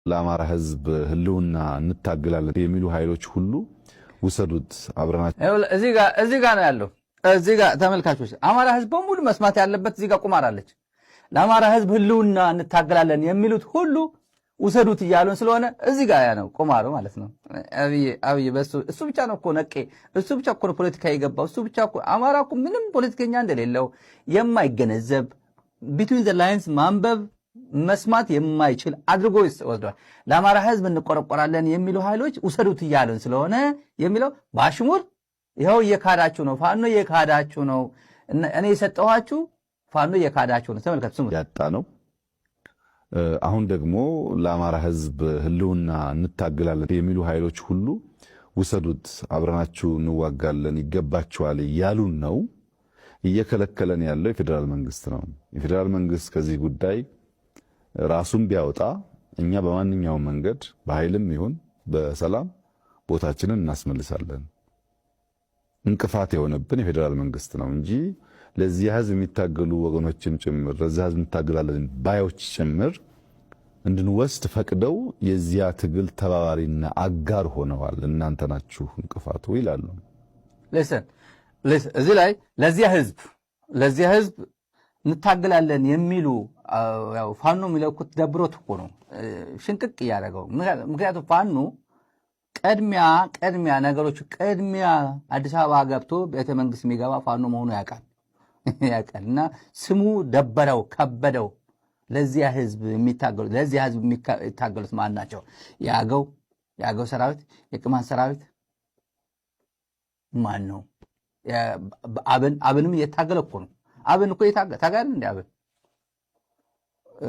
ለአማራ ህዝብ ህልውና እንታገላለን የሚሉ ኃይሎች ሁሉ ውሰዱት አብረናቸው። እዚህ ጋር ነው ያለው። እዚህ ጋር ተመልካቾች፣ አማራ ህዝብ በሙሉ መስማት ያለበት እዚህ ጋር ቁማራለች። ለአማራ ህዝብ ህልውና እንታገላለን የሚሉት ሁሉ ውሰዱት እያሉን ስለሆነ እዚህ ጋር ያ ነው ቁማሩ ማለት ነው። አብይ እሱ ብቻ ነው እኮ ነቄ፣ እሱ ብቻ እኮ ነው ፖለቲካ የገባው። እሱ ብቻ እኮ አማራ እኮ ምንም ፖለቲከኛ እንደሌለው የማይገነዘብ ቢትዊን ዘ ላይንስ ማንበብ መስማት የማይችል አድርጎ ይወስዷል። ለአማራ ህዝብ እንቆረቆራለን የሚሉ ኃይሎች ውሰዱት እያሉን ስለሆነ የሚለው ባሽሙር ይኸው እየካዳችሁ ነው፣ ፋኖ እየካዳችሁ ነው፣ እኔ የሰጠኋችሁ ፋኖ እየካዳችሁ ነው። ተመልከቱ፣ ስሙ ያጣ ነው። አሁን ደግሞ ለአማራ ህዝብ ህልውና እንታገላለን የሚሉ ኃይሎች ሁሉ ውሰዱት አብረናችሁ እንዋጋለን ይገባችኋል እያሉን ነው። እየከለከለን ያለው የፌዴራል መንግስት ነው። የፌዴራል መንግስት ከዚህ ጉዳይ ራሱን ቢያወጣ እኛ በማንኛውም መንገድ በኃይልም ይሁን በሰላም ቦታችንን እናስመልሳለን። እንቅፋት የሆነብን የፌዴራል መንግስት ነው እንጂ ለዚህ ህዝብ የሚታገሉ ወገኖችም ጭምር ለዚህ ህዝብ እንታገላለን ባዮች ጭምር እንድንወስድ ፈቅደው የዚያ ትግል ተባባሪና አጋር ሆነዋል። እናንተ ናችሁ እንቅፋቱ ይላሉ። listen እዚህ ላይ ለዚህ ህዝብ እንታገላለን የሚሉ ያው ፋኖ የሚለኩት ደብሮት እኮ ነው ሽንቅቅ እያደረገው። ምክንያቱም ፋኖ ቀድሚያ ነገሮች አዲስ አበባ ገብቶ ቤተ መንግስት የሚገባ ፋኖ መሆኑ ያውቃል እና ስሙ ደበረው ከበደው። ለዚህ ህዝብ የሚታገሉት ማን ናቸው? የአገው ሰራዊት፣ የቅማንት ሰራዊት ማን ነው? አብንም እየታገለ እኮ ነው። አብን እኮ ታጋል እንደ አብን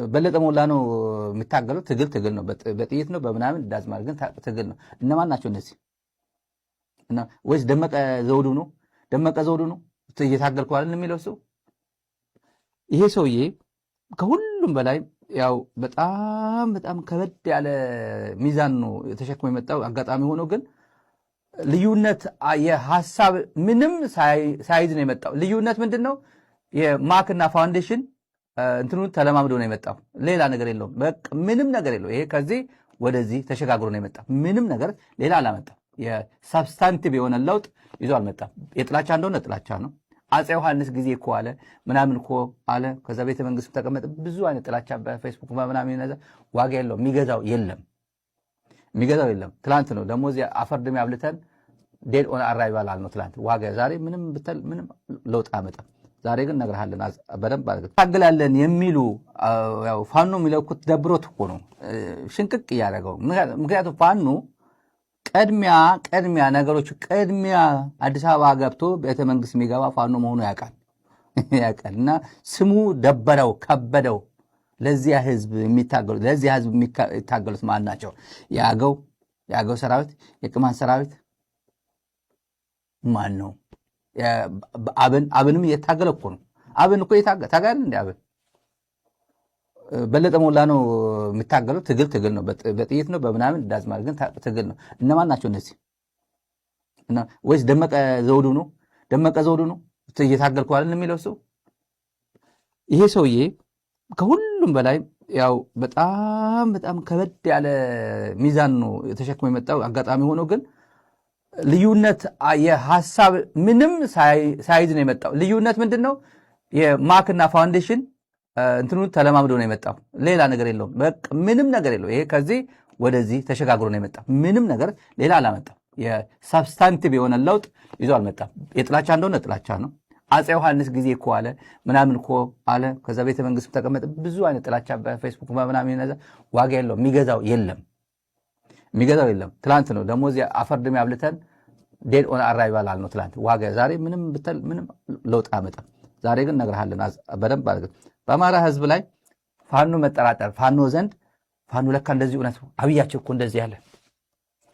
በለጠ ሞላ ነው የሚታገለው። ትግል ነው፣ በጥይት ነው በምናምን ዳዝማር ግን ትግል ነው። እነማን ናቸው እነዚህ? ወይስ ደመቀ ዘውዱ ነው እየታገልኩ አይደል የሚለው ሰው? ይሄ ሰውዬ ከሁሉም በላይ ያው በጣም ከበድ ያለ ሚዛን ነው ተሸክሞ የመጣው። አጋጣሚ ሆኖ ግን ልዩነት የሐሳብ ምንም ሳይዝ ነው የመጣው። ልዩነት ምንድነው? የማክና ፋውንዴሽን እንትኑ ተለማምዶ ነው የመጣው። ሌላ ነገር የለውም። በቃ ምንም ነገር የለው። ይሄ ከዚህ ወደዚህ ተሸጋግሮ ነው የመጣው። ምንም ነገር ሌላ አላመጣም። የሳብስታንቲቭ የሆነ ለውጥ ይዞ አልመጣም። የጥላቻ እንደሆነ ጥላቻ ነው። አፄ ዮሐንስ ጊዜ እኮ አለ ምናምን እኮ አለ። ከዛ ቤተ መንግስት ተቀመጠ። ብዙ አይነት ጥላቻ በፌስቡክ ምናምን ይነዛ። ዋጋ የለው። የሚገዛው የለም። ትላንት ነው ደግሞ እዚህ አፈርድም ያብልተን ዴድ ኦን አራይቫል አልነው ትላንት። ዋጋ ዛሬ ምንም ለውጥ አመጣም። ዛሬ ግን እነግርሃለን በደንብ አድርገን ታገላለን የሚሉ ያው ፋኖ የሚለኩት ደብሮት እኮ ነው ሽንቅቅ እያደረገው። ምክንያቱም ፋኖ ቀድሚያ ነገሮች አዲስ አበባ ገብቶ ቤተ መንግስት የሚገባ ፋኖ መሆኑ ያውቃል እና ስሙ ደበረው ከበደው። ለዚህ ህዝብ የሚታገሉት ማን ናቸው? የአገው ሰራዊት፣ የቅማንት ሰራዊት ማን ነው? አብንም እየታገለ እኮ ነው። አብን እኮ ታጋል እንደ አብን በለጠ ሞላ ነው የሚታገለው። ትግል ነው፣ በጥይት ነው በምናምን ዳዝማር ግን ትግል ነው። እነማን ናቸው እነዚህ? ወይስ ደመቀ ዘውዱ ነው እየታገልኩ አይደል የሚለው ሰው? ይሄ ሰውዬ ከሁሉም በላይ ያው በጣም ከበድ ያለ ሚዛን ነው ተሸክሞ የመጣው። አጋጣሚ ሆኖ ግን ልዩነት የሐሳብ ምንም ሳይዝ ነው የመጣው። ልዩነት ምንድነው? የማክና ፋውንዴሽን እንትኑ ተለማምዶ ነው የመጣው። ሌላ ነገር የለውም። በቃ ምንም ነገር የለው። ይሄ ከዚህ ወደዚህ ተሸጋግሮ ነው የመጣው። ምንም ነገር ሌላ አላመጣም። የሳብስታንቲቭ የሆነ ለውጥ ይዞ አልመጣም። የጥላቻ እንደሆነ ጥላቻ ነው። አፄ ዮሐንስ ጊዜ እኮ አለ ምናምን እኮ አለ። ከዛ ቤተ መንግስት ተቀመጠ። ብዙ አይነት ጥላቻ በፌስቡክ ምናምን ይነዛ። ዋጋ የለው። የሚገዛው የለም። ትላንት ነው ደግሞ እዚህ አፈርድም ያብልተን ዴድ ኦን አራይቫል አልነው ትላንት። ዋጋ ዛሬ ምንም ለውጥ አመጣም። ዛሬ ግን እነግርሃለን በደንብ አድርገን በአማራ ህዝብ ላይ ፋኖ መጠራጠር ፋኖ ለካ እንደዚህ እውነት አብያቸው እኮ እንደዚህ ያለ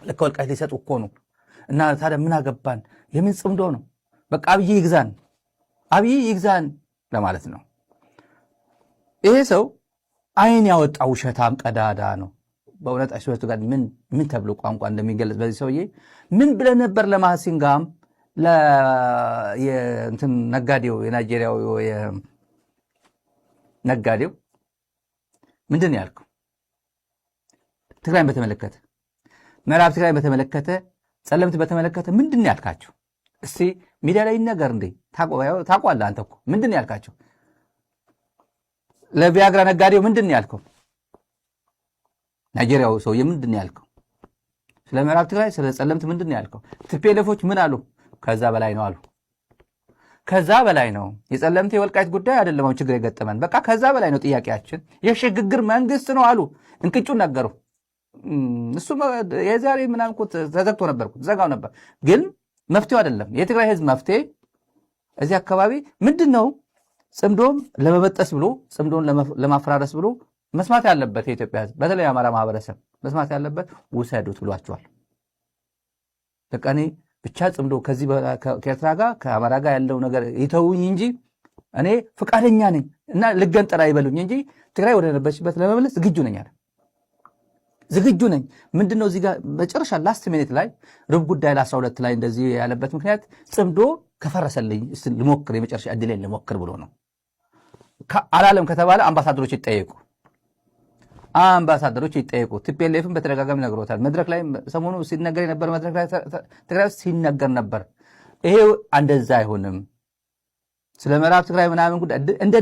ለካ ወልቃይት ሊሰጡ እኮ ነው እና ታዲያ ምን አገባን? የምን ጽምዶ ነው? በቃ አብይ ይግዛን ለማለት ነው። ይሄ ሰው አይን ያወጣ ውሸታም ቀዳዳ ነው። በእውነት አይሶቱ ጋር ምን ተብሎ ቋንቋ እንደሚገለጽ በዚህ ሰውዬ ምን ብለህ ነበር? ለማሲንጋም የእንትን ነጋዴው የናይጄሪያው ነጋዴው ምንድን ያልከው? ትግራይን በተመለከተ ምዕራብ ትግራይን በተመለከተ ጸለምት በተመለከተ ምንድን ነው ያልካቸው? እስቲ ሚዲያ ላይ ይነገር እንዴ። ታውቋለህ አንተ እኮ ምንድን ነው ያልካቸው? ለቪያግራ ነጋዴው ምንድን ነው ያልከው? ናይጄሪያው ሰውዬ ምንድን ነው ያልከው? ስለ ምዕራብ ትግራይ ስለ ጸለምት ምንድን ነው ያልከው? ቲፒኤልኤፎች ምን አሉ? ከዛ በላይ ነው አሉ። ከዛ በላይ ነው። የጸለምት የወልቃይት ጉዳይ አይደለም ችግር የገጠመን፣ በቃ ከዛ በላይ ነው ጥያቄያችን፣ የሽግግር መንግስት ነው አሉ። እንቅጩን ነገሩ። እሱ የዛሬ ምናምን እኮ ተዘግቶ ነበር፣ ዘጋው ነበር። ግን መፍትሄው አይደለም። የትግራይ ህዝብ መፍትሄ እዚህ አካባቢ ምንድን ነው? ጽምዶም ለመበጠስ ብሎ ጽምዶን ለማፈራረስ ብሎ መስማት ያለበት የኢትዮጵያ ህዝብ በተለይ የአማራ ማህበረሰብ መስማት ያለበት ውሰዱት ብሏቸዋል። በቃ እኔ ብቻ ጽምዶ ከዚህ ከኤርትራ ጋር ከአማራ ጋር ያለው ነገር ይተውኝ እንጂ እኔ ፈቃደኛ ነኝ እና ልገንጠል አይበሉኝ እንጂ ትግራይ ወደ ነበረችበት ለመመለስ ዝግጁ ነኝ አለ። ዝግጁ ነኝ። ምንድነው እዚህ ጋር መጨረሻ ላስት ሚኒት ላይ ሩብ ጉዳይ ለ12 ላይ እንደዚህ ያለበት ምክንያት ጽምዶ ከፈረሰልኝ ልሞክር የመጨረሻ እድሌን ልሞክር ብሎ ነው። አላለም ከተባለ አምባሳደሮች ይጠየቁ፣ አምባሳደሮች ይጠየቁ። ቲፒኤልኤፍን በተደጋጋሚ ነግሮታል። መድረክ ላይ ሰሞኑ ሲነገር የነበረ መድረክ ላይ ትግራይ ውስጥ ሲነገር ነበር። ይሄ እንደዛ አይሆንም። ስለ ምዕራብ ትግራይ ምናምን ጉዳይ እንደ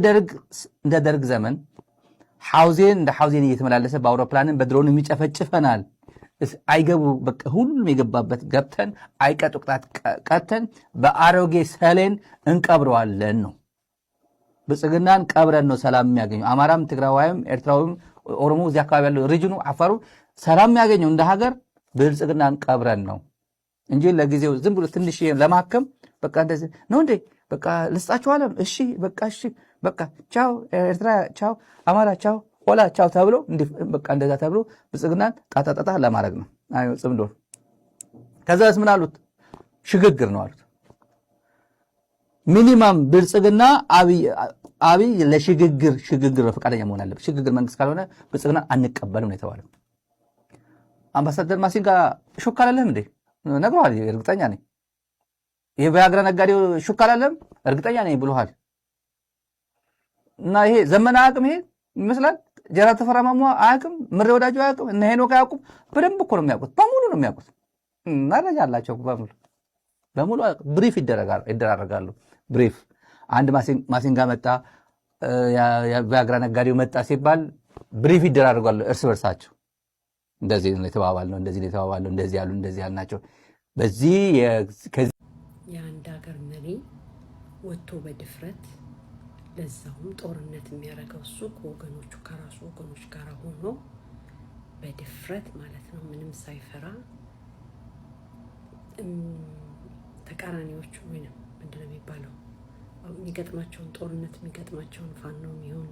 ደርግ ዘመን ሐውዜን እንደ ሐውዜን እየተመላለሰ በአውሮፕላንን በድሮን ይጨፈጭፈናል። አይገቡ በቃ ሁሉም የገባበት ገብተን አይቀጡ ቅጣት ቀተን በአሮጌ ሰሌን እንቀብረዋለን ነው። ብልጽግናን ቀብረን ነው ሰላም የሚያገኘው። አማራም ትግራዋይም ኤርትራዊም ኦሮሞ እዚህ አካባቢ ያለው ሪጅኑ አፋሩ ሰላም የሚያገኘው እንደ ሀገር ብልጽግናን ቀብረን ነው እንጂ ለጊዜው ዝም ብሎ ትንሽ ለማከም በቃ እንደዚህ ነው እንዴ በቃ ልስጣችኋለም። እሺ በቃ እሺ በቃ ቻው ኤርትራ ቻው አማራ ቻው ሆላ ቻው ተብሎ በቃ እንደዛ ተብሎ ብልጽግናን ጣጣጣጣ ለማድረግ ነው። አይ ጽምዶ ከዛስ ምን አሉት? ሽግግር ነው አሉት። ሚኒማም ብልጽግና አብይ ለሽግግር ፈቃደኛ መሆን አለበት። ሽግግር መንግስት ካልሆነ ብልጽግና አንቀበልም ነው የተባለው። አምባሳደር ማሲንጋ ሹክ አላለህም እንዴ? ነግሮሃል። እርግጠኛ ነኝ የቪያግራ ነጋዴው ሹክ አላለህም? እርግጠኛ ነኝ ብሎሃል። እና ይሄ ዘመነ አያውቅም። ይሄ ይመስላል ጀነራል ተፈራ ማሞ አያውቅም። ምሬ ወዳጁ አያውቅም። እነ ሄኖክ አያውቁም። በደንብ እኮ ነው የሚያውቁት። በሙሉ ነው የሚያውቁት። መረጃ አላቸው። በሙሉ ብሪፍ ይደራረጋሉ። ብሪፍ አንድ ማሲንጋ መጣ፣ የቪያግራ ነጋዴው መጣ ሲባል ብሪፍ ይደራረጋሉ እርስ በርሳቸው። እንደዚህ ነው የተባባልነው፣ እንደዚህ ነው የተባባልነው፣ እንደዚህ ያሉ እንደዚህ ያልናቸው። በዚህ የአንድ ሀገር መሪ ወጥቶ በድፍረት ለዛውም ጦርነት የሚያደርገው እሱ ከወገኖቹ ከራሱ ወገኖች ጋር ሆኖ በድፍረት ማለት ነው፣ ምንም ሳይፈራ ተቃራኒዎቹ ወይንም ምንድነው የሚባለው የሚገጥማቸውን ጦርነት የሚገጥማቸውን ፋኖ የሚሆን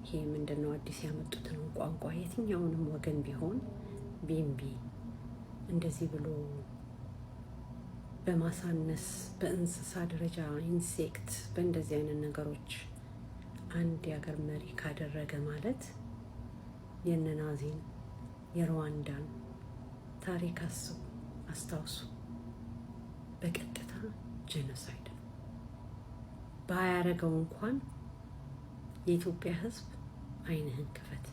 ይሄ ምንድነው አዲስ ያመጡትን ቋንቋ የትኛውንም ወገን ቢሆን ቢምቢ እንደዚህ ብሎ በማሳነስ በእንስሳ ደረጃ ኢንሴክት በእንደዚህ አይነት ነገሮች አንድ የሀገር መሪ ካደረገ ማለት የነናዚን የሩዋንዳን ታሪክ አስታውሱ። በቀጥታ ጄኖሳይድ ነው። ባያረገው እንኳን የኢትዮጵያ ሕዝብ አይንህን ክፈት።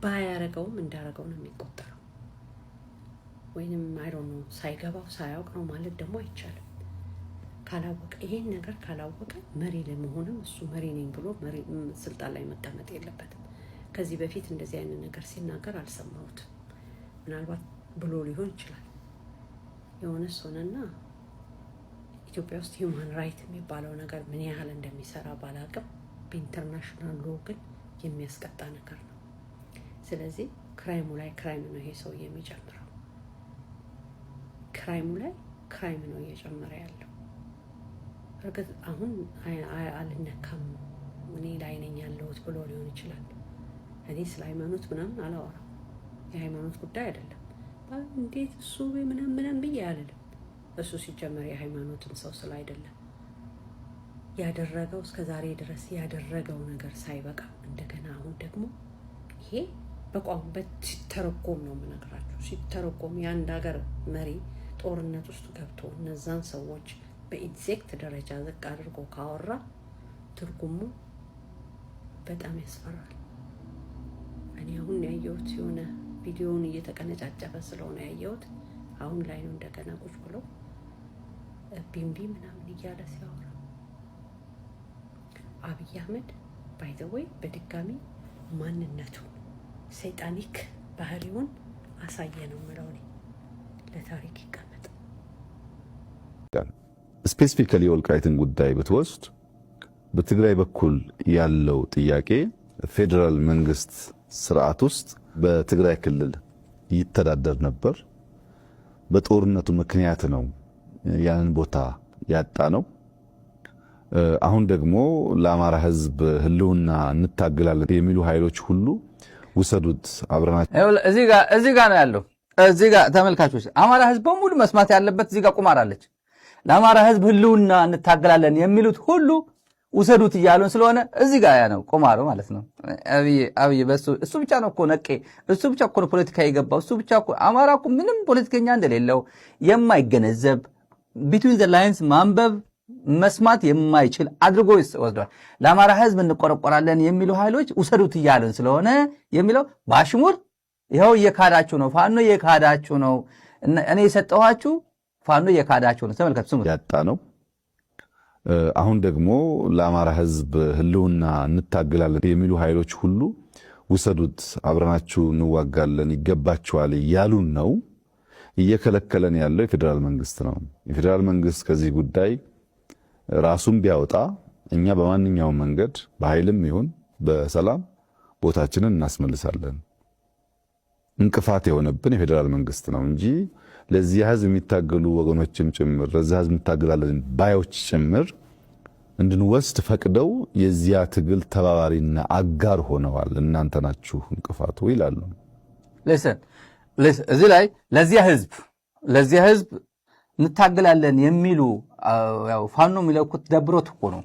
ባያረገውም እንዳረገው ነው የሚቆጠረው። ወይንም አይሮኖ ሳይገባው ሳያውቅ ነው ማለት ደግሞ አይቻልም። ካላወቀ ይሄን ነገር ካላወቀ መሪ ለመሆንም እሱ መሪ ነኝ ብሎ ስልጣን ላይ መቀመጥ የለበትም። ከዚህ በፊት እንደዚህ አይነት ነገር ሲናገር አልሰማሁትም። ምናልባት ብሎ ሊሆን ይችላል። የሆነስ ሆነና ኢትዮጵያ ውስጥ ሂውማን ራይት የሚባለው ነገር ምን ያህል እንደሚሰራ ባላቅም በኢንተርናሽናል ሎ ግን የሚያስቀጣ ነገር ነው። ስለዚህ ክራይሙ ላይ ክራይም ነው ይሄ ሰው የሚጨምረው። ክራይሙ ላይ ክራይም ነው እየጨመረ ያለው። እርግጥ አሁን አልነካም እኔ ላይ ነኝ ያለሁት ብሎ ሊሆን ይችላል። እኔ ስለ ሃይማኖት ምናምን አላወራም። የሃይማኖት ጉዳይ አይደለም። እንዴት እሱ ምናምን ብዬ አልልም። እሱ ሲጀመር የሃይማኖትን ሰው ስለ አይደለም ያደረገው እስከ ዛሬ ድረስ ያደረገው ነገር ሳይበቃ እንደገና አሁን ደግሞ ይሄ በቋንቋ ሲተረጎም ነው የምነግራችሁ። ሲተረጎም የአንድ ሀገር መሪ ጦርነት ውስጥ ገብቶ እነዛን ሰዎች በኢንሴክት ደረጃ ዝቅ አድርጎ ካወራ ትርጉሙ በጣም ያስፈራል። እኔ አሁን ያየሁት የሆነ ቪዲዮውን እየተቀነጫጨፈ ስለሆነ ያየሁት አሁን ላይ ነው እንደገና ቁጭ ብሎ ቢምቢ ምናምን እያለ ሲያወራ አብይ አህመድ ባይ ዘ ወይ በድጋሚ ማንነቱን ሰይጣኒክ ባህሪውን አሳየ ነው የምለው እኔ። ለታሪክ ይቀመጥ። ስፔሲፊካሊ የወልቃይትን ጉዳይ ብትወስድ በትግራይ በኩል ያለው ጥያቄ ፌዴራል መንግስት ስርዓት ውስጥ በትግራይ ክልል ይተዳደር ነበር። በጦርነቱ ምክንያት ነው ያንን ቦታ ያጣ ነው። አሁን ደግሞ ለአማራ ህዝብ ህልውና እንታገላለን የሚሉ ኃይሎች ሁሉ ውሰዱት አብረናቸው። እዚህ ጋር ነው ያለው። እዚህ ጋር ተመልካቾች፣ አማራ ህዝብ በሙሉ መስማት ያለበት እዚህ ጋር ቁማራለች። ለአማራ ህዝብ ህልውና እንታገላለን የሚሉት ሁሉ ውሰዱት እያሉን ስለሆነ እዚህ ጋር ያ ነው ቁማሩ ማለት ነው። አብይ እሱ ብቻ ነው እኮ ነቄ፣ እሱ ብቻ እኮ ነው ፖለቲካ የገባው። እሱ ብቻ እኮ አማራ እኮ ምንም ፖለቲከኛ እንደሌለው የማይገነዘብ ቢትዊን ዘ ላይንስ ማንበብ መስማት የማይችል አድርጎ ወስዷል። ለአማራ ህዝብ እንቆረቆራለን የሚሉ ኃይሎች ውሰዱት እያሉን ስለሆነ የሚለው ባሽሙር ይኸው እየካዳችሁ ነው። ፋኖ እየካዳችሁ ነው። እኔ የሰጠኋችሁ ፋኖ እየካዳችሁ ነው። ተመልከቱ፣ ስሙ ያጣ ነው። አሁን ደግሞ ለአማራ ህዝብ ህልውና እንታገላለን የሚሉ ኃይሎች ሁሉ ውሰዱት አብረናችሁ እንዋጋለን ይገባችኋል እያሉን ነው። እየከለከለን ያለው የፌዴራል መንግስት ነው። የፌዴራል መንግስት ከዚህ ጉዳይ ራሱን ቢያወጣ እኛ በማንኛውም መንገድ በኃይልም ይሁን በሰላም ቦታችንን እናስመልሳለን። እንቅፋት የሆነብን የፌዴራል መንግስት ነው እንጂ ለዚህ ህዝብ የሚታገሉ ወገኖችም ጭምር ለዚህ ህዝብ እንታገላለን ባዮች ጭምር እንድንወስድ ፈቅደው የዚያ ትግል ተባባሪና አጋር ሆነዋል። እናንተ ናችሁ እንቅፋቱ ይላሉ። እዚህ ላይ ለዚያ ህዝብ እንታገላለን የሚሉ ፋኖ የሚለው እኮ ደብሮት እኮ ነው።